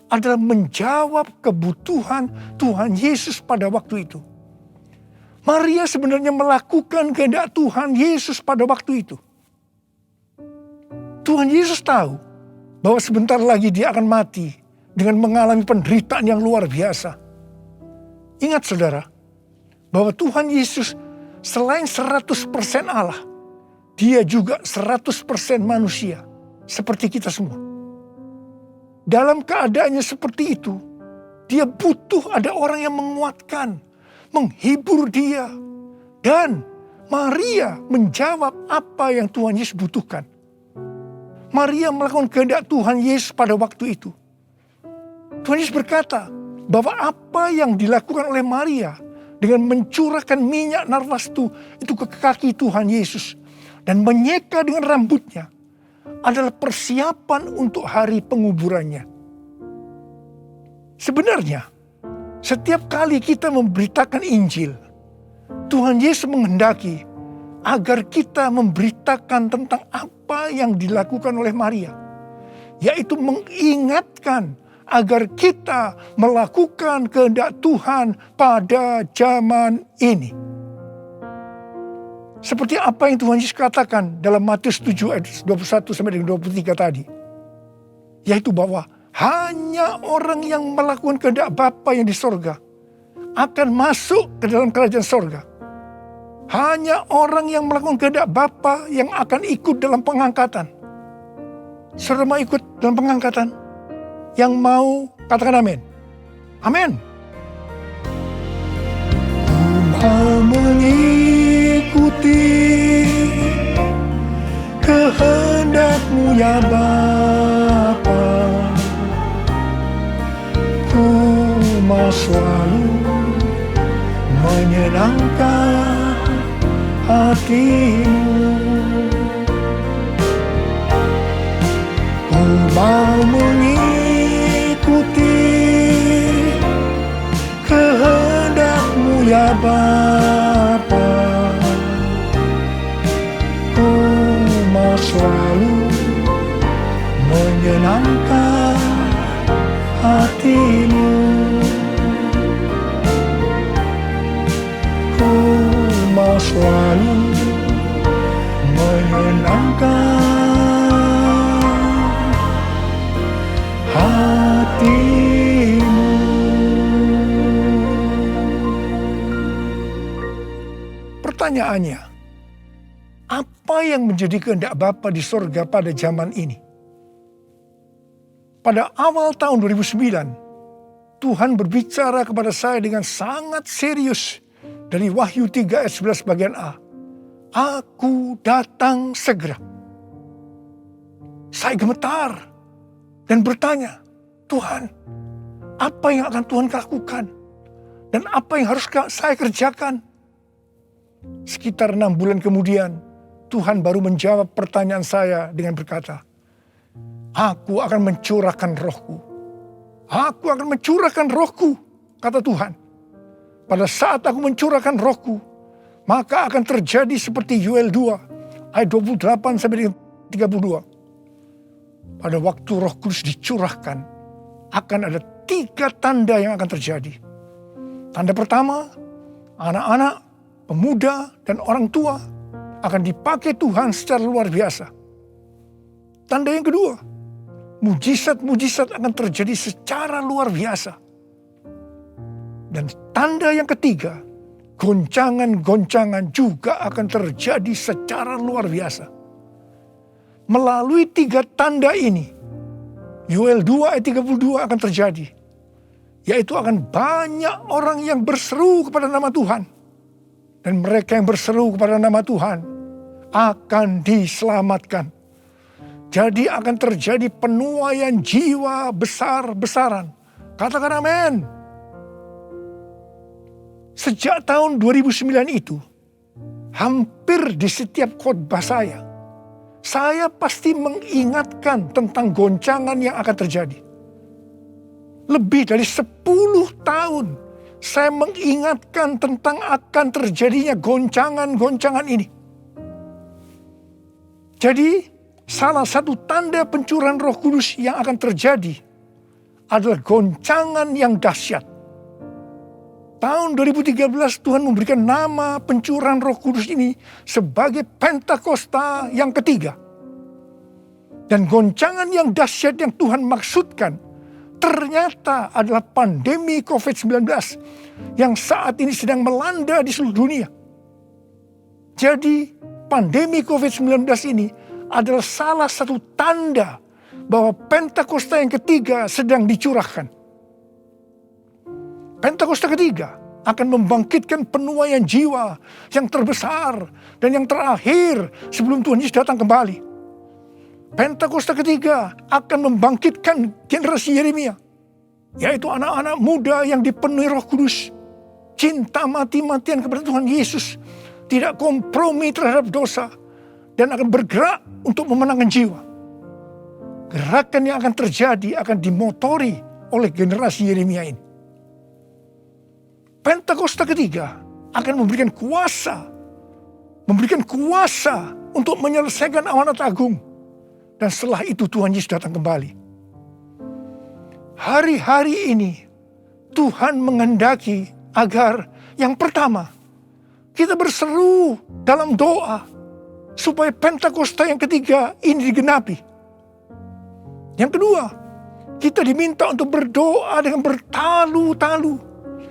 adalah menjawab kebutuhan Tuhan Yesus pada waktu itu. Maria sebenarnya melakukan kehendak Tuhan Yesus pada waktu itu. Tuhan Yesus tahu bahwa sebentar lagi dia akan mati dengan mengalami penderitaan yang luar biasa. Ingat saudara, bahwa Tuhan Yesus selain 100% Allah, dia juga 100% manusia seperti kita semua. Dalam keadaannya seperti itu, dia butuh ada orang yang menguatkan, menghibur dia. Dan Maria menjawab apa yang Tuhan Yesus butuhkan. Maria melakukan kehendak Tuhan Yesus pada waktu itu. Tuhan Yesus berkata bahwa apa yang dilakukan oleh Maria dengan mencurahkan minyak narwastu itu ke kaki Tuhan Yesus dan menyeka dengan rambutnya adalah persiapan untuk hari penguburannya. Sebenarnya, setiap kali kita memberitakan Injil, Tuhan Yesus menghendaki agar kita memberitakan tentang apa yang dilakukan oleh Maria, yaitu mengingatkan agar kita melakukan kehendak Tuhan pada zaman ini. Seperti apa yang Tuhan Yesus katakan dalam Matius 7 ayat 21 sampai dengan 23 tadi. Yaitu bahwa hanya orang yang melakukan kehendak Bapa yang di sorga akan masuk ke dalam kerajaan sorga. Hanya orang yang melakukan kehendak Bapa yang akan ikut dalam pengangkatan. Saudara mau ikut dalam pengangkatan? Yang mau katakan amin. Amin. Mau mengikuti kehendak-Mu ya Bapa, ku mau selalu menyenangkan hati-Mu. Ku mau mengikuti kehendak-Mu ya Bapa, ku mau selalu menyenangkan hati-Mu. Ku mau selalu Pertanyaannya, apa yang menjadi kehendak Bapa di sorga pada zaman ini? Pada awal tahun 2009, Tuhan berbicara kepada saya dengan sangat serius dari Wahyu 3 ayat 11 bagian A. Aku datang segera. Saya gemetar dan bertanya, Tuhan, apa yang akan Tuhan lakukan? Dan apa yang harus saya kerjakan? Sekitar 6 bulan kemudian, Tuhan baru menjawab pertanyaan saya dengan berkata, Aku akan mencurahkan rohku. Aku akan mencurahkan rohku, kata Tuhan. Pada saat aku mencurahkan rohku, maka akan terjadi seperti Yoel 2, ayat 28 sampai 32. Pada waktu Roh Kudus dicurahkan, akan ada 3 tanda yang akan terjadi. Tanda pertama, anak-anak, pemuda, dan orang tua akan dipakai Tuhan secara luar biasa. Tanda yang kedua, mujizat-mujizat akan terjadi secara luar biasa. Dan tanda yang ketiga, goncangan-goncangan juga akan terjadi secara luar biasa. Melalui 3 tanda ini, Yoel 2 ayat 32 akan terjadi. Yaitu akan banyak orang yang berseru kepada nama Tuhan. Dan mereka yang berseru kepada nama Tuhan akan diselamatkan. Jadi akan terjadi penuaian jiwa besar-besaran. Katakan amin. Sejak tahun 2009 itu, hampir di setiap khotbah saya pasti mengingatkan tentang goncangan yang akan terjadi. Lebih dari 10 tahun saya mengingatkan tentang akan terjadinya goncangan-goncangan ini. Jadi salah satu tanda pencurahan Roh Kudus yang akan terjadi adalah goncangan yang dahsyat. Tahun 2013 Tuhan memberikan nama pencurahan Roh Kudus ini sebagai Pentakosta yang ketiga. Dan goncangan yang dahsyat yang Tuhan maksudkan ternyata adalah pandemi COVID-19 yang saat ini sedang melanda di seluruh dunia. Jadi pandemi COVID-19 ini adalah salah satu tanda bahwa Pentakosta yang ketiga sedang dicurahkan. Pentakosta ketiga akan membangkitkan penuaian jiwa yang terbesar dan yang terakhir sebelum Tuhan Yesus datang kembali. Pentakosta ketiga akan membangkitkan generasi Yeremia, yaitu anak-anak muda yang dipenuhi Roh Kudus, cinta mati-matian kepada Tuhan Yesus, tidak kompromi terhadap dosa, dan akan bergerak untuk memenangkan jiwa. Gerakan yang akan terjadi akan dimotori oleh generasi Yeremia ini. Pentakosta ketiga akan memberikan kuasa untuk menyelesaikan amanat agung. Dan setelah itu Tuhan Yesus datang kembali. Hari-hari ini Tuhan menghendaki agar yang pertama, kita berseru dalam doa supaya Pentakosta yang ketiga ini digenapi. Yang kedua, kita diminta untuk berdoa dengan bertalu-talu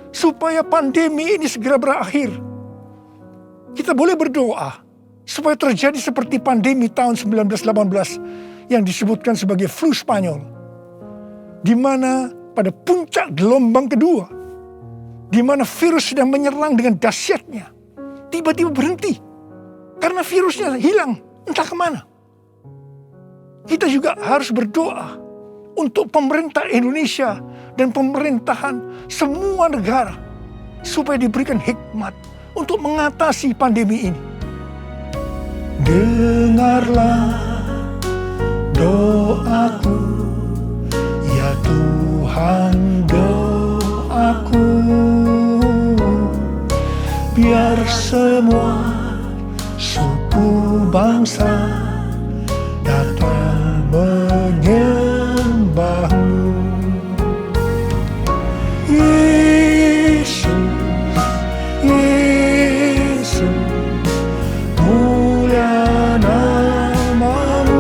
supaya pandemi ini segera berakhir. Kita boleh berdoa supaya terjadi seperti pandemi tahun 1918 yang disebutkan sebagai flu Spanyol, di mana pada puncak gelombang kedua, di mana virus sedang menyerang dengan dahsyatnya, tiba-tiba berhenti karena virusnya hilang entah kemana. Kita juga harus berdoa untuk pemerintah Indonesia dan pemerintahan semua negara supaya diberikan hikmat untuk mengatasi pandemi ini. Dengarlah doaku, ya Tuhan, doaku, biar semua suku bangsa datang menyembahmu. Yesus, Yesus, mulia namamu.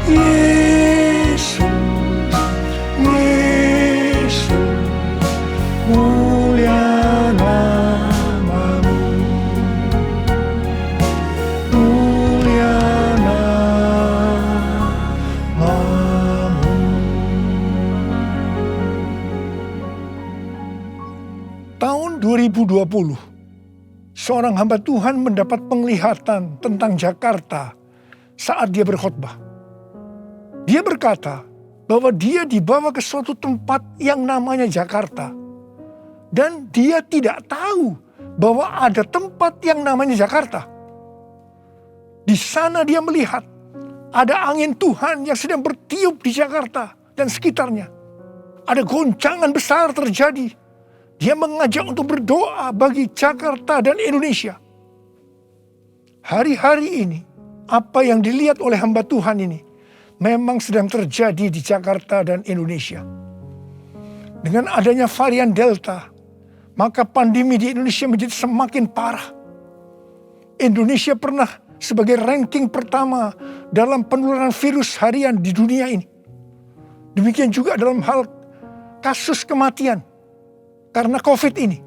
Yesus, Yesus, mulia namamu. 2020, seorang hamba Tuhan mendapat penglihatan tentang Jakarta saat dia berkhotbah. Dia berkata bahwa dia dibawa ke suatu tempat yang namanya Jakarta. Dan dia tidak tahu bahwa ada tempat yang namanya Jakarta. Di sana dia melihat ada angin Tuhan yang sedang bertiup di Jakarta dan sekitarnya. Ada goncangan besar terjadi. Dia mengajak untuk berdoa bagi Jakarta dan Indonesia. Hari-hari ini, apa yang dilihat oleh hamba Tuhan ini memang sedang terjadi di Jakarta dan Indonesia. Dengan adanya varian Delta, maka pandemi di Indonesia menjadi semakin parah. Indonesia pernah sebagai ranking pertama dalam penularan virus harian di dunia ini. Demikian juga dalam hal kasus kematian karena COVID ini.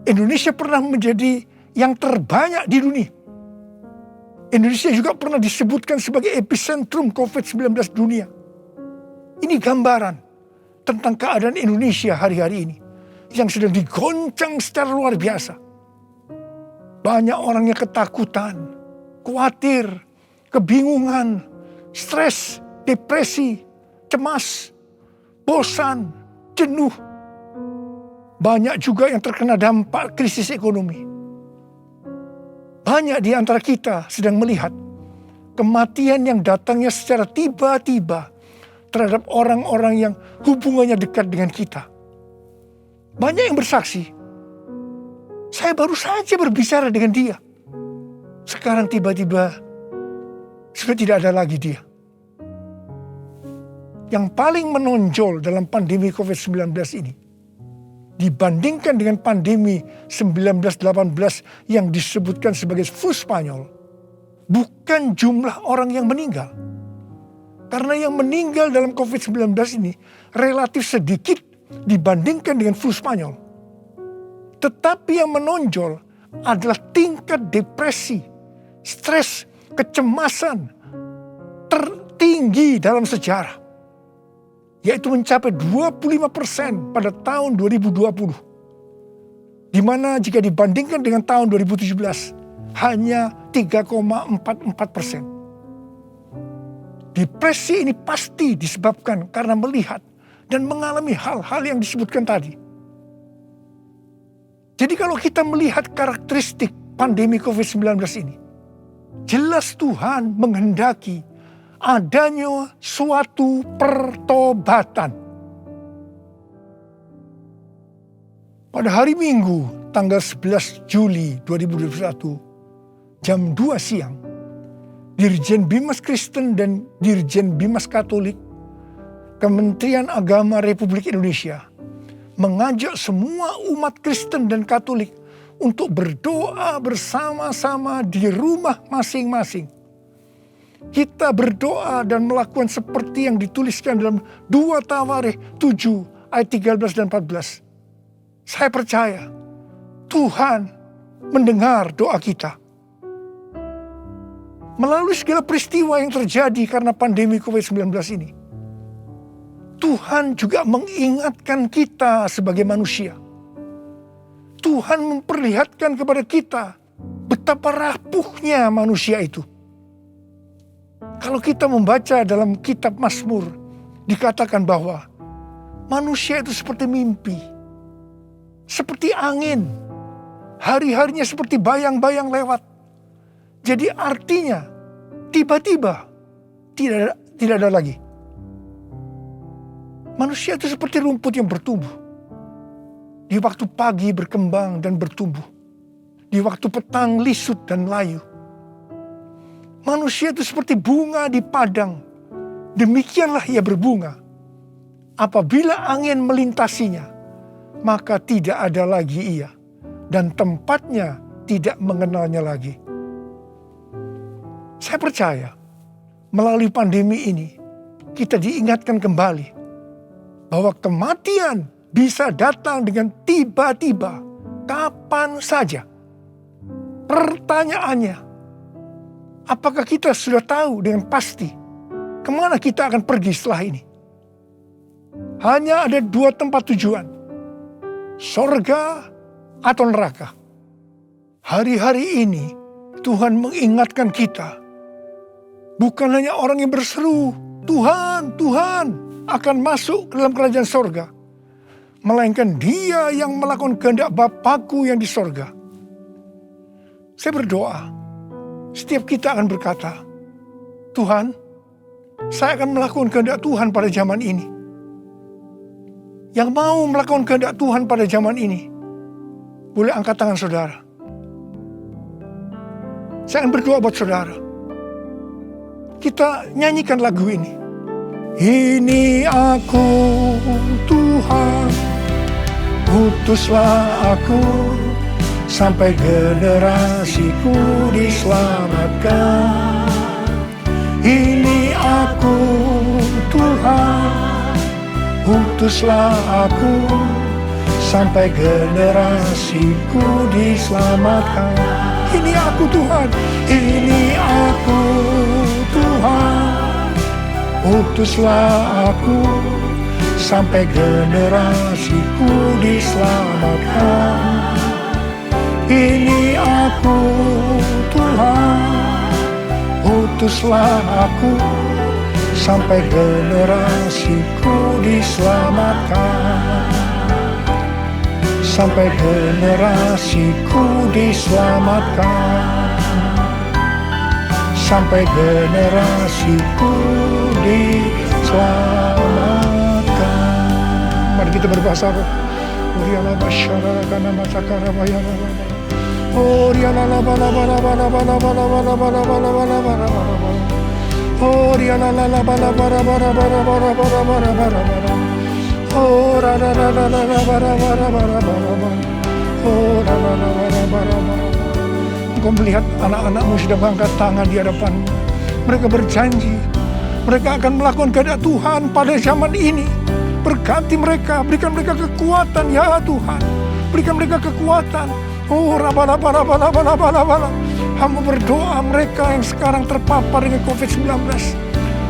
Indonesia pernah menjadi yang terbanyak di dunia. Indonesia juga pernah disebutkan sebagai epicentrum COVID-19 dunia. Ini gambaran tentang keadaan Indonesia hari-hari ini yang sedang digoncang secara luar biasa. Banyak orang yang ketakutan, khawatir, kebingungan, stres, depresi, cemas, bosan, jenuh. Banyak juga yang terkena dampak krisis ekonomi. Banyak di antara kita sedang melihat kematian yang datangnya secara tiba-tiba terhadap orang-orang yang hubungannya dekat dengan kita. Banyak yang bersaksi, saya baru saja berbicara dengan dia. Sekarang tiba-tiba sudah tidak ada lagi dia. Yang paling menonjol dalam pandemi COVID-19 ini, dibandingkan dengan pandemi 1918 yang disebutkan sebagai flu Spanyol, bukan jumlah orang yang meninggal. Karena yang meninggal dalam COVID-19 ini relatif sedikit dibandingkan dengan flu Spanyol. Tetapi yang menonjol adalah tingkat depresi, stres, kecemasan tertinggi dalam sejarah. Yaitu mencapai 25% pada tahun 2020. Di mana jika dibandingkan dengan tahun 2017 hanya 3,44%. Depresi ini pasti disebabkan karena melihat dan mengalami hal-hal yang disebutkan tadi. Jadi kalau kita melihat karakteristik pandemi COVID-19 ini, jelas Tuhan menghendaki adanya suatu pertobatan. Pada hari Minggu tanggal 11 Juli 2021 jam 2 siang, Dirjen Bimas Kristen dan Dirjen Bimas Katolik Kementerian Agama Republik Indonesia mengajak semua umat Kristen dan Katolik untuk berdoa bersama-sama di rumah masing-masing. Kita berdoa dan melakukan seperti yang dituliskan dalam 2 Tawarikh 7 ayat 13 dan 14. Saya percaya Tuhan mendengar doa kita. Melalui segala peristiwa yang terjadi karena pandemi COVID-19 ini, Tuhan juga mengingatkan kita sebagai manusia. Tuhan memperlihatkan kepada kita betapa rapuhnya manusia itu. Kalau kita membaca dalam kitab Mazmur, dikatakan bahwa manusia itu seperti mimpi, seperti angin, hari-harinya seperti bayang-bayang lewat. Jadi artinya tiba-tiba tidak ada lagi. Manusia itu seperti rumput yang bertumbuh. Di waktu pagi berkembang dan bertumbuh. Di waktu petang lisut dan layu. Manusia itu seperti bunga di padang. Demikianlah ia berbunga. Apabila angin melintasinya, maka tidak ada lagi ia. Dan tempatnya tidak mengenalnya lagi. Saya percaya melalui pandemi ini kita diingatkan kembali bahwa kematian bisa datang dengan tiba-tiba, kapan saja. Pertanyaannya, apakah kita sudah tahu dengan pasti kemana kita akan pergi setelah ini? Hanya ada 2 tempat tujuan, sorga atau neraka. Hari-hari ini Tuhan mengingatkan kita, bukan hanya orang yang berseru, Tuhan, Tuhan, akan masuk ke dalam kerajaan sorga, melainkan dia yang melakukan kehendak Bapakku yang di sorga. Saya berdoa, setiap kita akan berkata, Tuhan, saya akan melakukan kehendak Tuhan pada zaman ini. Yang mau melakukan kehendak Tuhan pada zaman ini, boleh angkat tangan saudara. Saya akan berdoa buat saudara. Kita nyanyikan lagu ini. Ini aku Tuhan, utuslah aku, sampai generasiku diselamatkan. Ini aku Tuhan, utuslah aku, sampai generasiku diselamatkan. Ini aku Tuhan, ini aku Tuhan, utuslah aku, sampai generasiku diselamatkan. Ini aku Tuhan, utuslah aku, sampai generasiku diselamatkan. Sampai generasiku diselamatkan. Sampai generasiku diselamatkan. Mari kita berbahasa roh. Uriala basyara kana matakara bayana. Uriala bala bala bala bala bala bala bala bala bala bala bala. Uriala bala bala bala bala bala bala bala bala bala. Oh, ra ra ra ra ra bara bara bara bara. Oh, ra ra ra ra bara bara. Engkau melihat anak-anakmu sudah mengangkat tangan di hadapanmu. Mereka berjanji, mereka akan melakukan kehendak Tuhan pada zaman ini. Berkati mereka, berikan mereka kekuatan ya Tuhan. Berikan mereka kekuatan. Oh, ra bara bara bara bara bara bara. Hamba berdoa mereka yang sekarang terpapar dengan COVID-19.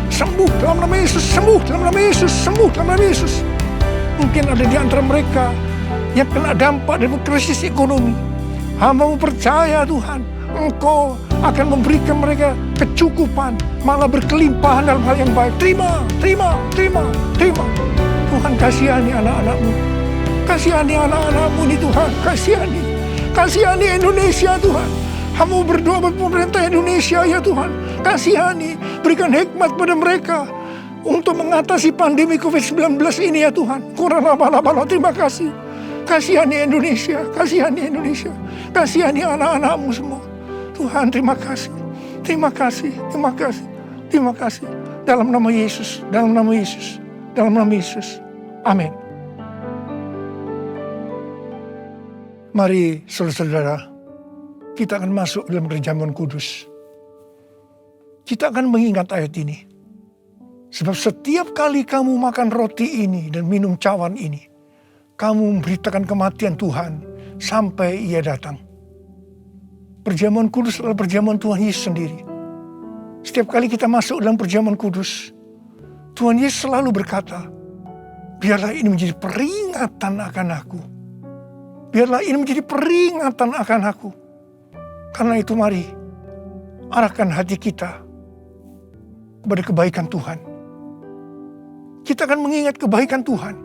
Sembuh dalam nama Yesus, sembuh dalam nama Yesus, sembuh dalam nama Yesus. Mungkin ada di antara mereka yang kena dampak dari krisis ekonomi. Hamba percaya Tuhan, Engkau akan memberikan mereka kecukupan, malah berkelimpahan dalam hal yang baik. Terima, terima, terima, terima. Tuhan kasihani anak-anakmu. Kasihani anak-anakmu ini Tuhan, kasihani. Kasihani Indonesia Tuhan. Hamba berdoa buat pemerintah Indonesia ya Tuhan. Kasihani, berikan hikmat pada mereka untuk mengatasi pandemi COVID-19 ini ya Tuhan. Terima kasih. Kasihani Indonesia, kasihani Indonesia. Kasihani anak-anakmu semua. Tuhan terima kasih. Terima kasih, terima kasih, terima kasih. Dalam nama Yesus, dalam nama Yesus, dalam nama Yesus. Amin. Mari saudara-saudara, kita akan masuk dalam perjamuan kudus. Kita akan mengingat ayat ini. Sebab setiap kali kamu makan roti ini dan minum cawan ini, kamu memberitakan kematian Tuhan sampai Ia datang. Perjamuan kudus adalah perjamuan Tuhan Yesus sendiri. Setiap kali kita masuk dalam perjamuan kudus, Tuhan Yesus selalu berkata, biarlah ini menjadi peringatan akan aku. Biarlah ini menjadi peringatan akan aku. Karena itu mari, arahkan hati kita kepada kebaikan Tuhan. Kita akan mengingat kebaikan Tuhan.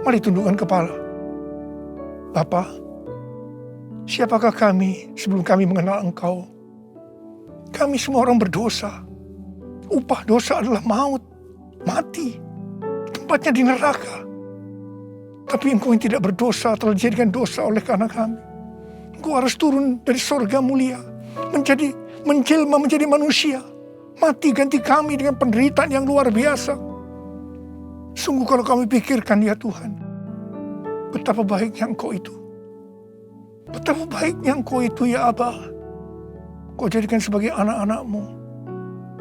Mari tundukkan kepala. Bapa, siapakah kami sebelum kami mengenal Engkau? Kami semua orang berdosa. Upah dosa adalah maut, mati. Tempatnya di neraka. Tapi Engkau yang tidak berdosa telah dijadikan dosa oleh karena kami. Engkau harus turun dari sorga mulia, menjelma menjadi manusia. Mati ganti kami dengan penderitaan yang luar biasa. Sungguh kalau kami pikirkan ya Tuhan, betapa baiknya Engkau itu. Betapa baiknya Engkau itu ya Aba. Engkau jadikan sebagai anak-anak-Mu.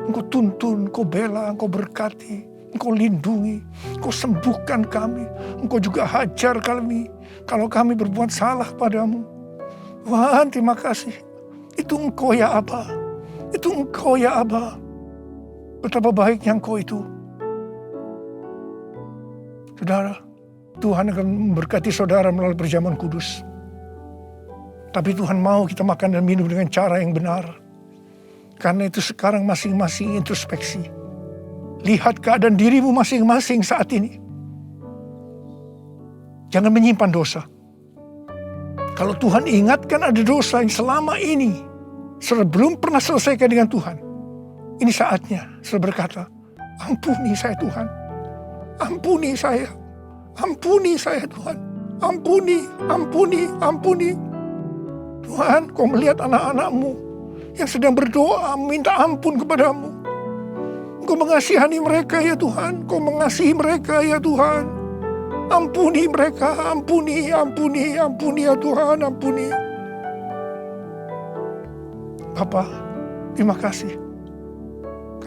Engkau tuntun, Engkau bela, Engkau berkati, Engkau lindungi, Engkau sembuhkan kami. Engkau juga hajar kami kalau kami berbuat salah padamu. Tuhan terima kasih. Itu Engkau ya Aba. Itu Engkau ya Aba. Betapa baiknya Engkau itu. Saudara, Tuhan akan memberkati saudara melalui perjamuan kudus. Tapi Tuhan mau kita makan dan minum dengan cara yang benar. Karena itu sekarang masing-masing introspeksi. Lihat keadaan dirimu masing-masing saat ini. Jangan menyimpan dosa. Kalau Tuhan ingatkan ada dosa yang selama ini belum pernah selesaikan dengan Tuhan. Ini saatnya saudara berkata, ampuni saya Tuhan. Ampuni saya. Ampuni saya Tuhan. Ampuni, ampuni, ampuni. Tuhan, kau melihat anak-anak-Mu yang sedang berdoa minta ampun kepadamu. Kau mengasihani mereka ya Tuhan. Kau mengasihi mereka ya Tuhan. Ampuni mereka, ampuni, ampuni, ampuni ya Tuhan, ampuni. Bapa, terima kasih.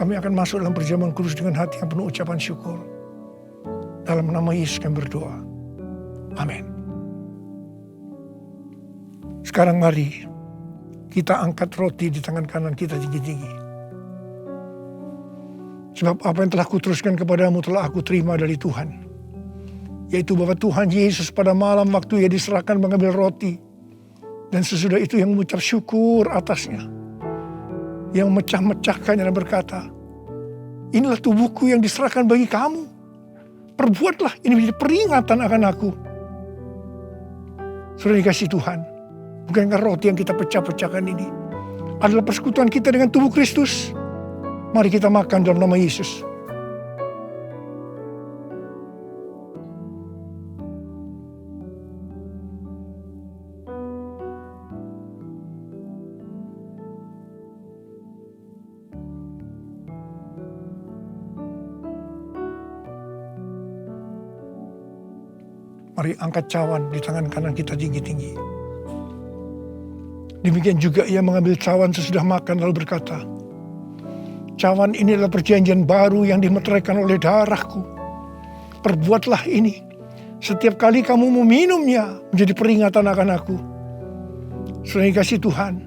Kami akan masuk dalam perjamuan kudus dengan hati yang penuh ucapan syukur. Dalam nama Yesus kami berdoa. Amin. Sekarang mari kita angkat roti di tangan kanan kita tinggi-tinggi. Sebab apa yang telah kuteruskan kepadamu telah aku terima dari Tuhan. Yaitu bahwa Tuhan Yesus pada malam waktu Ia diserahkan mengambil roti. Dan sesudah itu yang mengucap syukur atasnya. Yang memecah-mecahkannya dan berkata, inilah tubuhku yang diserahkan bagi kamu. Perbuatlah ini menjadi peringatan akan aku. Sudah dikasih Tuhan. Bukankah roti yang kita pecah-pecahkan ini adalah persekutuan kita dengan tubuh Kristus? Mari kita makan dalam nama Yesus. Mari angkat cawan di tangan kanan kita tinggi-tinggi. Demikian juga Ia mengambil cawan sesudah makan lalu berkata, cawan ini adalah perjanjian baru yang dimeteraikan oleh darahku. Perbuatlah ini setiap kali kamu meminumnya menjadi peringatan akan aku. Selain kasih Tuhan,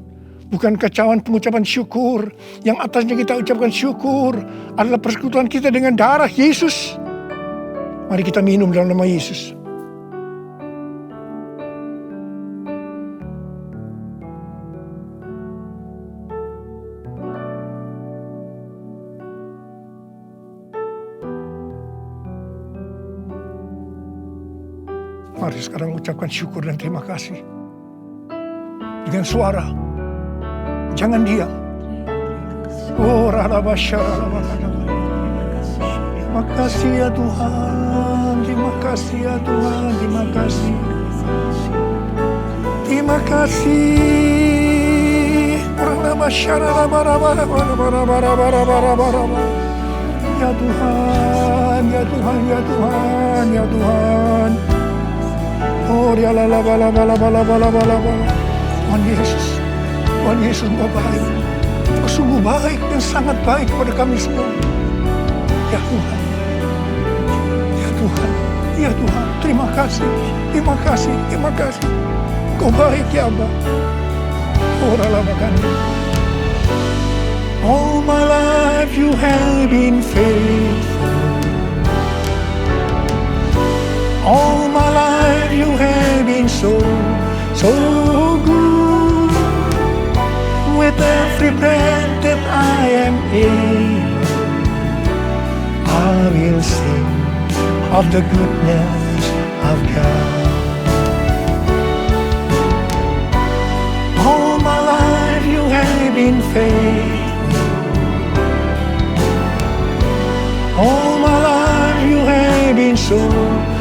bukankah cawan pengucapan syukur yang atasnya kita ucapkan syukur adalah persekutuan kita dengan darah Yesus? Mari kita minum dalam nama Yesus. Mari sekarang ucapkan syukur dan terima kasih. Dengan suara. Jangan diam. Oh, terima kasih ya Tuhan. Terima kasih ya Tuhan. Terima kasih. Terima kasih. Ya Tuhan, ya Tuhan, ya Tuhan, ya Tuhan. Oh, ya la la la la la la la la la. Tuhan Yesus Engkau baik. Engkau sungguh baik dan sangat baik kepada kami semua. Ya Tuhan, ya Tuhan, ya Tuhan. Terima kasih, terima kasih, terima kasih. Engkau baik ya Abba. Oh, ralabakan. All my life you have been faithful. All my life you have been so good. With every breath that I am able, I will sing of the goodness of God. All my life you have been faithful. All my life you have been so good.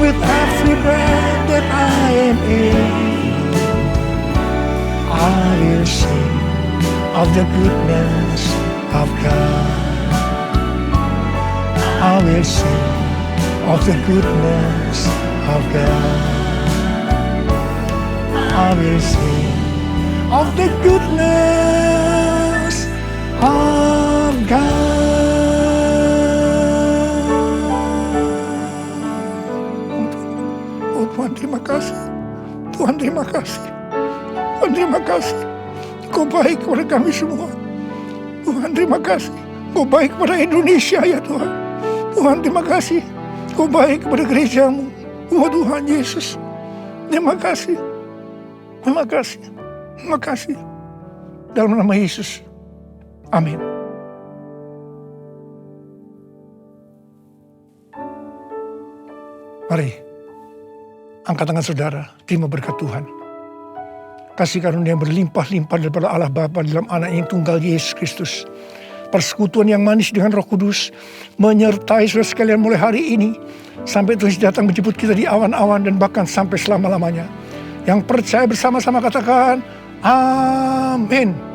With every breath that I am able, I will sing of the goodness of God. I will sing of the goodness of God. I will sing of the goodness of God. Tuhan terima kasih. Tuhan terima kasih. Tuhan terima kasih. Kau baik kepada kami semua. Tuhan terima kasih. Kau baik kepada Indonesia ya Tuhan. Tuhan terima kasih. Kau baik kepada gerejamu. Oh Tuhan Yesus. Terima kasih. Terima kasih. Terima kasih. Dalam nama Yesus. Amin. Mari, angkat tangan saudara, terima berkat Tuhan. Kasih karunia yang berlimpah-limpah daripada Allah Bapa dalam anak yang tunggal Yesus Kristus. Persekutuan yang manis dengan Roh Kudus menyertai saudara sekalian mulai hari ini sampai Tuhan datang menjemput kita di awan-awan dan bahkan sampai selama-lamanya. Yang percaya bersama-sama katakan, amin.